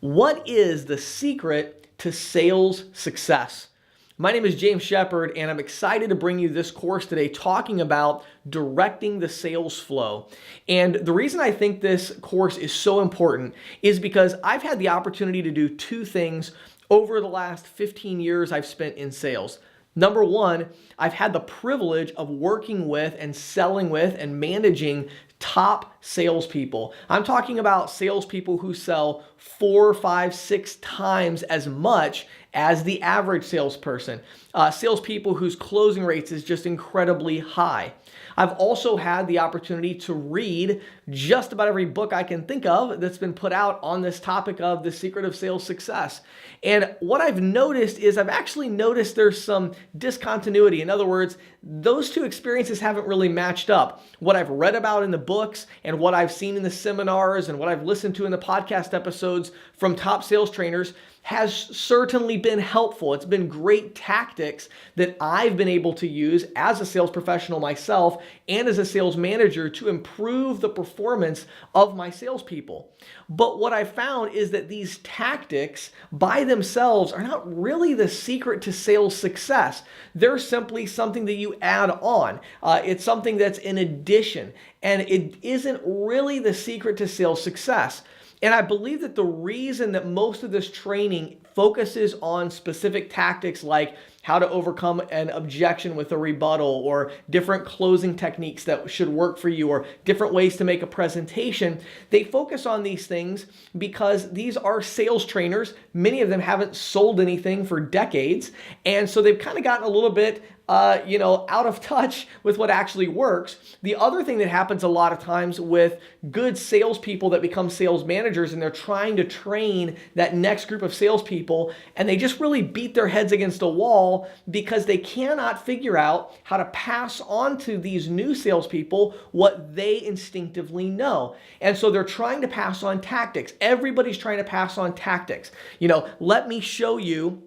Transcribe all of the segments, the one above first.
What is the secret to sales success? My name is James Shepard, and I'm excited to bring you this course today talking about directing the sales flow. And the reason I think this course is so important is because I've had the opportunity to do two things over the last 15 years I've spent in sales. Number one, I've had the privilege of working with and selling with and managing top salespeople. I'm talking about salespeople who sell 4, 5, 6 times as much as the average salesperson. Salespeople whose closing rates is just incredibly high. I've also had the opportunity to read just about every book I can think of that's been put out on this topic of the secret of sales success. And what I've noticed is I've actually noticed there's some discontinuity. In other words, those two experiences haven't really matched up. What I've read about in the books and what I've seen in the seminars and what I've listened to in the podcast episodes from top sales trainers has certainly been helpful. It's been great tactics that I've been able to use as a sales professional myself and as a sales manager to improve the performance of my salespeople. But what I found is that these tactics by themselves are not really the secret to sales success. They're simply something that you add on. It's something that's in addition, and it isn't really the secret to sales success. And I believe that the reason that most of this training focuses on specific tactics like how to overcome an objection with a rebuttal or different closing techniques that should work for you or different ways to make a presentation, they focus on these things because these are sales trainers. Many of them haven't sold anything for decades. And so they've kind of gotten a little bit out of touch with what actually works. The other thing that happens a lot of times with good salespeople that become sales managers and they're trying to train that next group of salespeople, and they just really beat their heads against a wall because they cannot figure out how to pass on to these new salespeople what they instinctively know. And so they're trying to pass on tactics. Everybody's trying to pass on tactics. Let me show you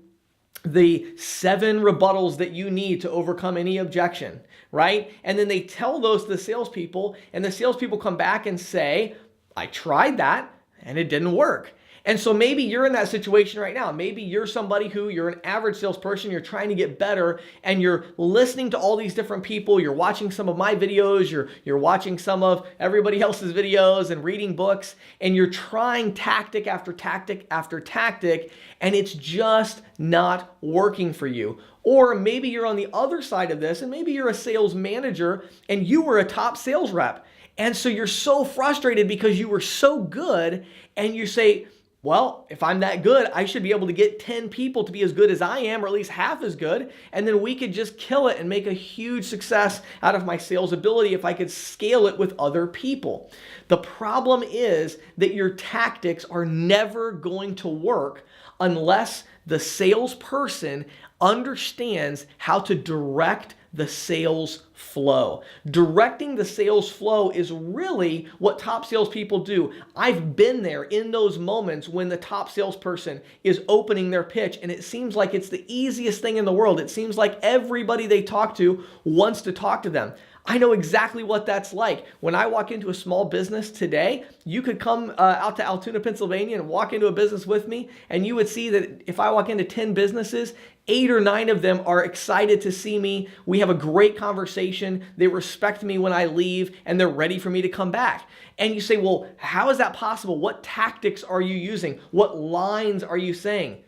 the 7 rebuttals that you need to overcome any objection, right? And then they tell those to the salespeople, and the salespeople come back and say, I tried that and it didn't work. And so maybe you're in that situation right now. Maybe you're somebody you're an average salesperson, you're trying to get better, and you're listening to all these different people, you're watching some of my videos, you're watching some of everybody else's videos and reading books, and you're trying tactic after tactic after tactic, and it's just not working for you. Or maybe you're on the other side of this, and maybe you're a sales manager and you were a top sales rep. And so you're so frustrated because you were so good, and you say, well, if I'm that good, I should be able to get 10 people to be as good as I am, or at least half as good, and then we could just kill it and make a huge success out of my sales ability if I could scale it with other people. The problem is that your tactics are never going to work unless the salesperson understands how to direct the sales flow. Directing the sales flow is really what top salespeople do. I've been there in those moments when the top salesperson is opening their pitch and it seems like it's the easiest thing in the world. It seems like everybody they talk to wants to talk to them. I know exactly what that's like. When I walk into a small business today, you could come out to Altoona, Pennsylvania and walk into a business with me, and you would see that if I walk into 10 businesses, 8 or 9 of them are excited to see me. We have a great conversation. They respect me when I leave, and they're ready for me to come back. And you say, well, how is that possible? What tactics are you using? What lines are you saying?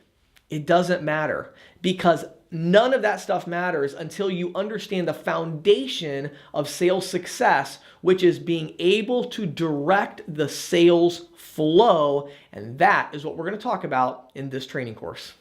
It doesn't matter, because none of that stuff matters until you understand the foundation of sales success, which is being able to direct the sales flow. And that is what we're going to talk about in this training course.